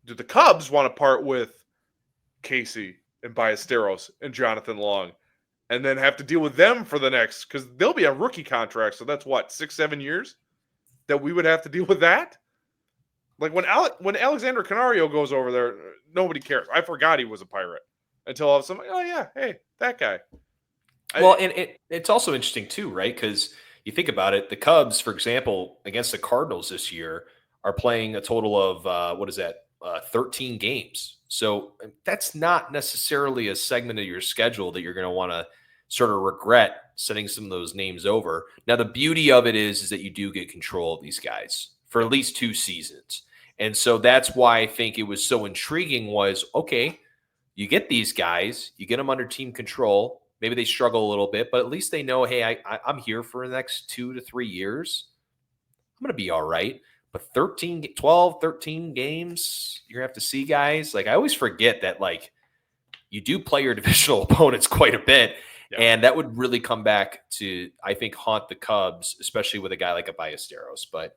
Speaker 1: do the Cubs want to part with Casey and Ballesteros and Jonathan Long and then have to deal with them for the next, because they'll be on rookie contracts, so that's what, 6-7 years that we would have to deal with that? Like when Alexander Canario goes over there, nobody cares. I forgot he was a Pirate until all of a sudden, oh yeah, hey, that guy.
Speaker 2: Well, and it's also interesting too, right? Because you think about it, the Cubs, for example, against the Cardinals this year are playing a total of 13 games. So that's not necessarily a segment of your schedule that you're going to want to sort of regret sending some of those names over. Now, the beauty of it is that you do get control of these guys for at least 2 seasons. And so that's why I think it was so intriguing was, okay, you get these guys, you get them under team control. Maybe they struggle a little bit, but at least they know, hey, I'm here for the next 2 to 3 years. I'm going to be all right. But 13 games, you're going to have to see guys. Like, I always forget that, like, you do play your divisional opponents quite a bit. Yeah. And that would really come back to, I think, haunt the Cubs, especially with a guy like a Ballesteros. But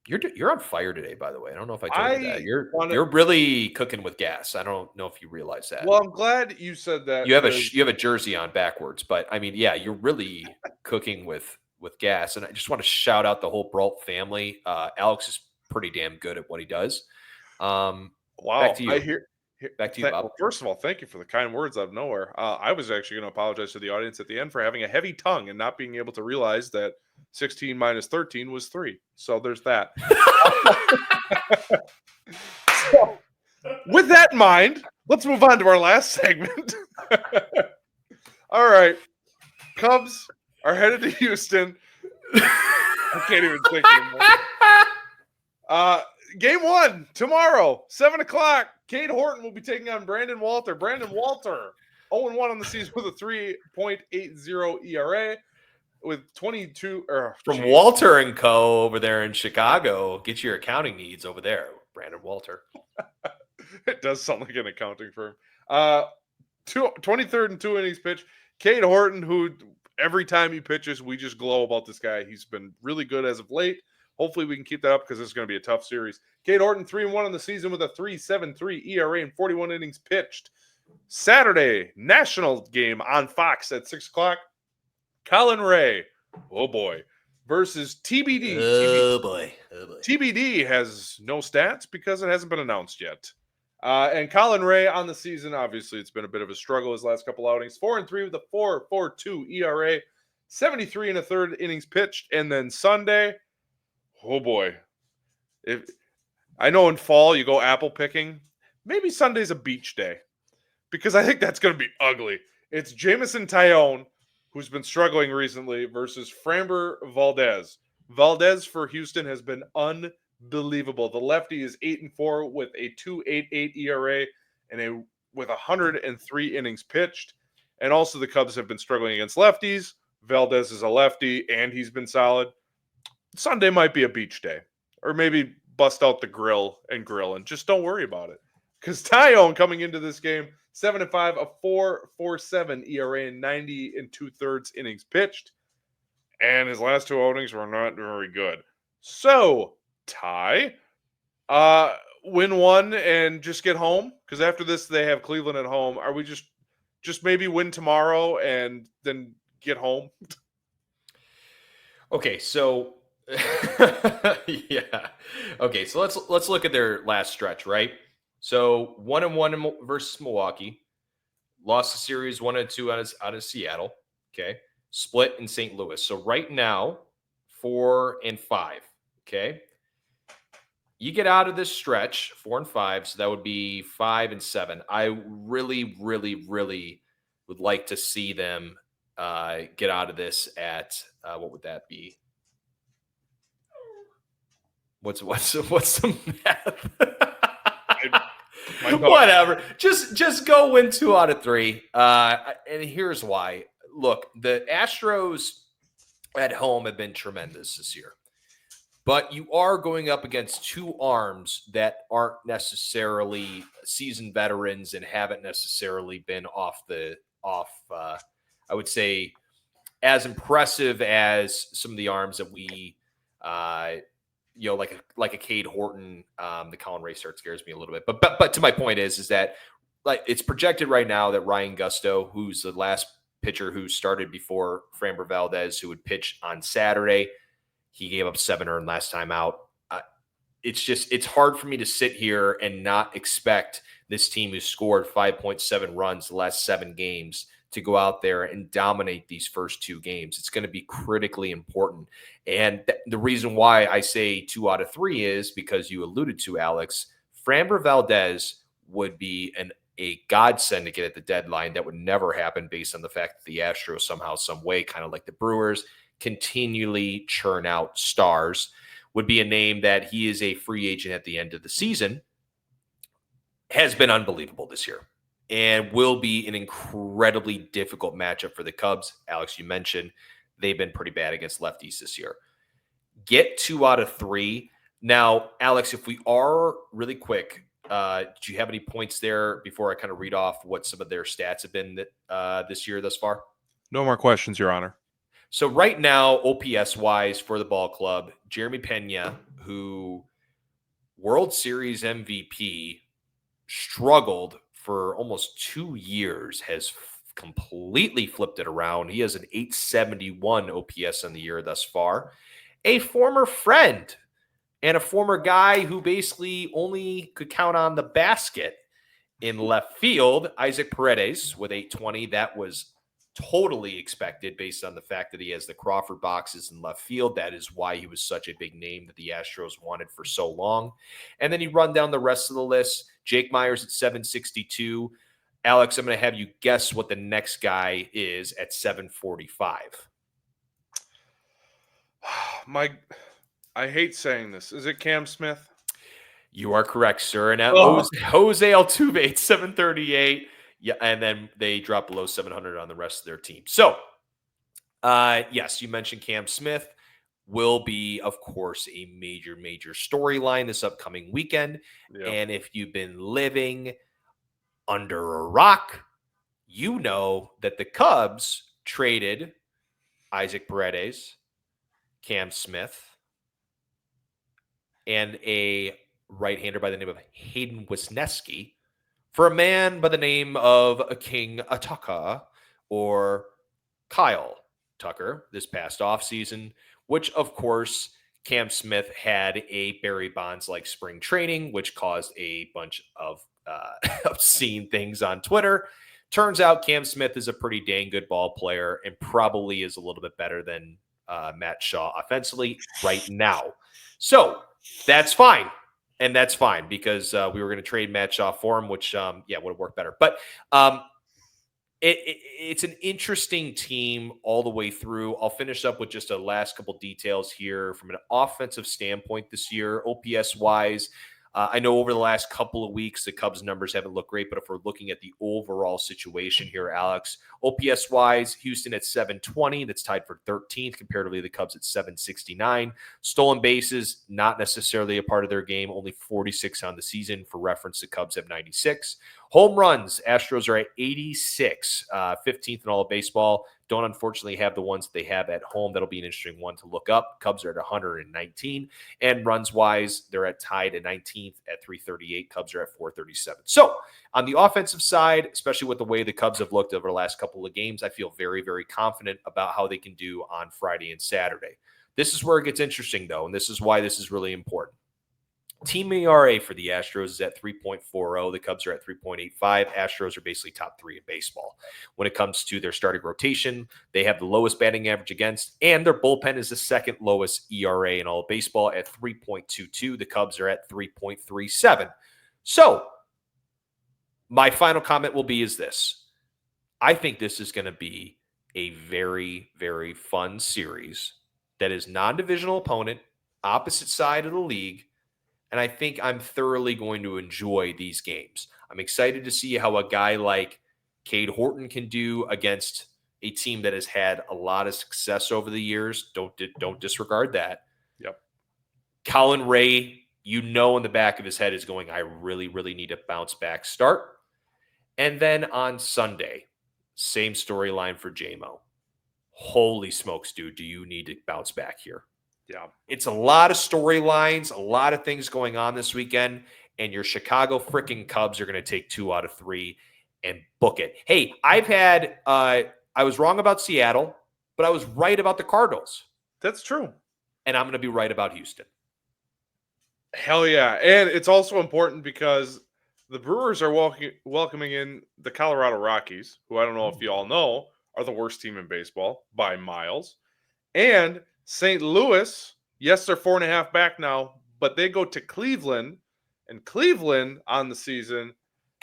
Speaker 2: you're on fire today, by the way. I don't know if I told you that. You're really cooking with gas. I don't know if you realize that.
Speaker 1: Well, I'm glad you said that.
Speaker 2: You have a jersey on backwards, but I mean, yeah, you're really cooking with gas. And I just want to shout out the whole Brault family. Alex is pretty damn good at what he does.
Speaker 1: Wow.
Speaker 2: Back to you. Back to you, Bob.
Speaker 1: Well, first of all, thank you for the kind words out of nowhere. I was actually going to apologize to the audience at the end for having a heavy tongue and not being able to realize that 16 minus 13 was 3. So there's that. So, with that in mind, let's move on to our last segment. All right. Cubs are headed to Houston. I can't even think anymore. Game 1 tomorrow, 7:00. Cade Horton will be taking on Brandon Walter. Brandon Walter, 0-1 on the season with a 3.80 ERA, with 22.
Speaker 2: From Walter and Co. over there in Chicago. Get your accounting needs over there, Brandon Walter.
Speaker 1: It does sound like an accounting firm. 23rd and 2 innings pitch. Cade Horton, who every time he pitches, we just glow about this guy. He's been really good as of late. Hopefully we can keep that up because it's going to be a tough series. Cade Horton, 3-1 on the season with a 3.73 ERA and 41 innings pitched. Saturday, national game on Fox at 6:00. Colin Ray, oh boy, versus TBD.
Speaker 2: Oh boy.
Speaker 1: TBD has no stats because it hasn't been announced yet. And Colin Ray on the season, obviously, it's been a bit of a struggle his last couple outings. 4-3 with a 4.42 ERA, 73 and a third innings pitched. And then Sunday, oh boy. If I know in fall you go apple picking, maybe Sunday's a beach day because I think that's going to be ugly. It's Jamison Tyone, who's been struggling recently, versus Framber Valdez. Valdez for Houston has been unbelievable. The lefty is 8-4 with a 2.88 ERA and with 103 innings pitched. And also the Cubs have been struggling against lefties. Valdez is a lefty and he's been solid. Sunday might be a beach day, or maybe bust out the grill and just don't worry about it. Because Tyone coming into this game, 7-5, a 4.47 ERA and 90 2/3 innings pitched. And his last two outings were not very good. So, Ty, win one and just get home? Because after this, they have Cleveland at home. Are we just maybe win tomorrow and then get home?
Speaker 2: Okay, so yeah. Okay, so let's look at their last stretch, right? So 1-1 versus Milwaukee, lost the series 1-2 out of Seattle. Okay, split in St. Louis. So right now, 4-5. Okay, you get out of this stretch 4-5, so that would be 5-7. I really, really, really would like to see them get out of this at what would that be? What's the math? Whatever. Just go win 2 out of 3. And here's why. Look, the Astros at home have been tremendous this year. But you are going up against two arms that aren't necessarily seasoned veterans and haven't necessarily been I would say, as impressive as some of the arms that we like a Cade Horton, the Colin Ray start scares me a little bit. But to my point is that like it's projected right now that Ryan Gusto, who's the last pitcher who started before Framber Valdez, who would pitch on Saturday, he gave up 7 earned last time out. It's hard for me to sit here and not expect this team who scored 5.7 runs the last 7 games to go out there and dominate these first 2 games. It's going to be critically important. And the reason why I say 2 out of 3 is because you alluded to, Alex, Framber Valdez would be a godsend to get at the deadline. That would never happen based on the fact that the Astros somehow, some way, kind of like the Brewers, continually churn out stars. Would be a name that he is a free agent at the end of the season. Has been unbelievable this year. And will be an incredibly difficult matchup for the Cubs. Alex, you mentioned they've been pretty bad against lefties this year. Get 2 out of 3. Now, Alex, if we are really quick, do you have any points there before I kind of read off what some of their stats have been this year thus far?
Speaker 1: No more questions, Your Honor.
Speaker 2: So right now, OPS-wise for the ball club, Jeremy Pena, who World Series MVP, struggled for almost 2 years, has completely flipped it around. He has an 871 OPS on the year thus far. A former friend and a former guy who basically only could count on the basket in left field, Isaac Paredes with 820. That was totally expected based on the fact that he has the Crawford boxes in left field. That is why he was such a big name that the Astros wanted for so long. And then you run down the rest of the list. Jake Myers at 762. Alex, I'm going to have you guess what the next guy is at 745.
Speaker 1: I hate saying this. Is it Cam Smith?
Speaker 2: You are correct, sir. And Jose Altuve at 738. Yeah, and then they drop below 700 on the rest of their team. So, yes, you mentioned Cam Smith will be, of course, a major, major storyline this upcoming weekend. Yep. And if you've been living under a rock, you know that the Cubs traded Isaac Paredes, Cam Smith, and a right-hander by the name of Hayden Wisniewski for a man by the name of King Ataka or Kyle Tucker this past offseason, which, of course, Cam Smith had a Barry Bonds-like spring training, which caused a bunch of obscene things on Twitter. Turns out Cam Smith is a pretty dang good ball player and probably is a little bit better than Matt Shaw offensively right now. So that's fine. And that's fine because we were going to trade Matt Shaw for him, which, would have worked better. But it's an interesting team all the way through. I'll finish up with just a last couple details here from an offensive standpoint this year, OPS-wise. I know over the last couple of weeks, the Cubs numbers haven't looked great, but if we're looking at the overall situation here, Alex, OPS-wise, Houston at 720. That's tied for 13th. Comparatively, the Cubs at 769. Stolen bases, not necessarily a part of their game. Only 46 on the season. For reference, the Cubs have 96. Home runs, Astros are at 86, 15th in all of baseball. Don't unfortunately have the ones that they have at home. That'll be an interesting one to look up. Cubs are at 119. And runs-wise, they're tied at 19th at 338. Cubs are at 437. So on the offensive side, especially with the way the Cubs have looked over the last couple of games, I feel very, very confident about how they can do on Friday and Saturday. This is where it gets interesting, though, and this is why this is really important. Team ERA for the Astros is at 3.40. The Cubs are at 3.85. Astros are basically top three in baseball. When it comes to their starting rotation, they have the lowest batting average against, and their bullpen is the second lowest ERA in all of baseball at 3.22. The Cubs are at 3.37. So my final comment will be is this. I think this is going to be a very, very fun series that is non-divisional opponent, opposite side of the league. And I think I'm thoroughly going to enjoy these games. I'm excited to see how a guy like Cade Horton can do against a team that has had a lot of success over the years. Don't disregard that.
Speaker 1: Yep.
Speaker 2: Colin Ray, in the back of his head is going, I really, really need a bounce back start. And then on Sunday, same storyline for JMO. Holy smokes, dude, do you need to bounce back here?
Speaker 1: Yeah.
Speaker 2: It's a lot of storylines, a lot of things going on this weekend, and your Chicago freaking Cubs are going to take 2 out of 3 and book it. Hey, I was wrong about Seattle, but I was right about the Cardinals.
Speaker 1: That's true.
Speaker 2: And I'm going to be right about Houston.
Speaker 1: Hell yeah. And it's also important because the Brewers are welcoming in the Colorado Rockies, who I don't know if you all know are the worst team in baseball by miles. And St. Louis, yes, they're 4.5 back now, but they go to Cleveland, and Cleveland on the season,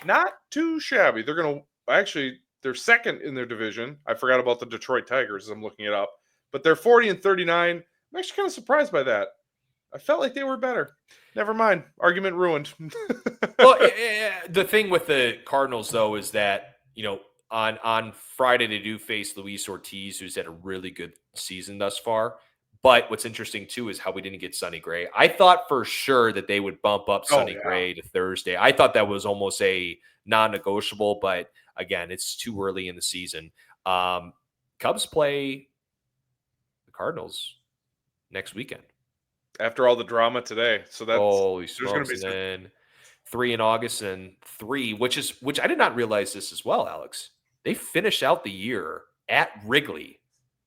Speaker 1: not too shabby. They're second in their division. I forgot about the Detroit Tigers as I'm looking it up, but they're 40-39. I'm actually kind of surprised by that. I felt like they were better. Never mind. Argument ruined.
Speaker 2: Well, the thing with the Cardinals, though, is that, on Friday they do face Luis Ortiz, who's had a really good season thus far. But what's interesting, too, is how we didn't get Sonny Gray. I thought for sure that they would bump up Sonny Gray to Thursday. I thought that was almost a non-negotiable, but again, it's too early in the season. Cubs play the Cardinals next weekend.
Speaker 1: After all the drama today. So that's
Speaker 2: holy smokes. And then 3 in August and 3, which I did not realize this as well, Alex. They finished out the year at Wrigley,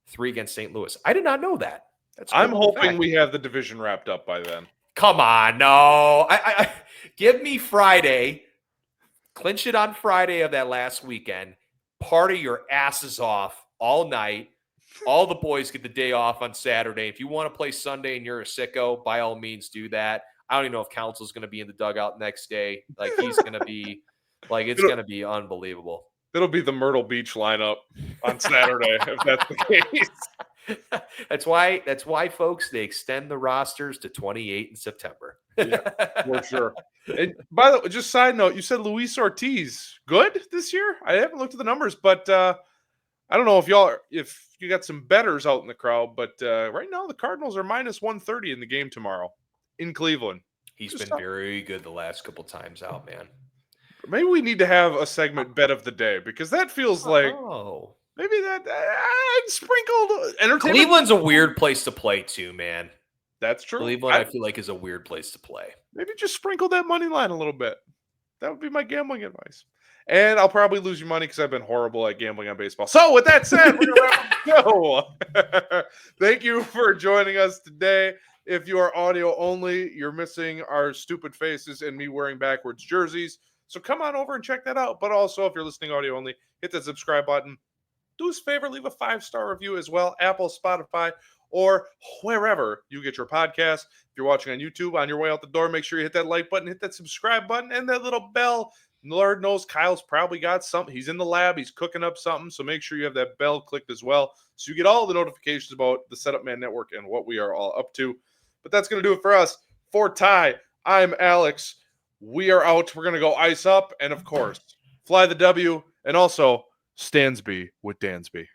Speaker 2: 3 against St. Louis. I did not know that.
Speaker 1: I'm hoping we have the division wrapped up by then.
Speaker 2: Come on, no. I give me Friday. Clinch it on Friday of that last weekend. Party your asses off all night. All the boys get the day off on Saturday. If you want to play Sunday and you're a sicko, by all means do that. I don't even know if Counsel's going to be in the dugout next day. Like, he's going to be like, it's going to be unbelievable.
Speaker 1: It'll be the Myrtle Beach lineup on Saturday if that's the case.
Speaker 2: That's why, folks, they extend the rosters to 28 in September.
Speaker 1: Yeah, for sure. And by the way, just side note, you said Luis Ortiz good this year? I haven't looked at the numbers, but I don't know if you got some bettors out in the crowd, but right now the Cardinals are minus 130 in the game tomorrow in Cleveland.
Speaker 2: He's been very good the last couple times out, man.
Speaker 1: Maybe we need to have a segment bet of the day because that feels like maybe that sprinkled entertainment.
Speaker 2: Cleveland's a weird place to play too, man.
Speaker 1: That's true.
Speaker 2: Cleveland, I feel like, is a weird place to play.
Speaker 1: Maybe just sprinkle that money line a little bit. That would be my gambling advice. And I'll probably lose your money because I've been horrible at gambling on baseball. So with that said, we're gonna wrap up the show. Thank you for joining us today. If you are audio only, you're missing our stupid faces and me wearing backwards jerseys. So come on over and check that out. But also, if you're listening audio only, hit that subscribe button. Do us a favor, leave a 5-star review as well. Apple, Spotify, or wherever you get your podcast. If you're watching on YouTube, on your way out the door, make sure you hit that like button, hit that subscribe button, and that little bell. Lord knows Kyle's probably got something. He's in the lab. He's cooking up something. So make sure you have that bell clicked as well so you get all the notifications about the Setup Man Network and what we are all up to. But that's going to do it for us. For Ty, I'm Alex. We are out. We're going to go ice up and, of course, fly the W and also Stansby with Dansby.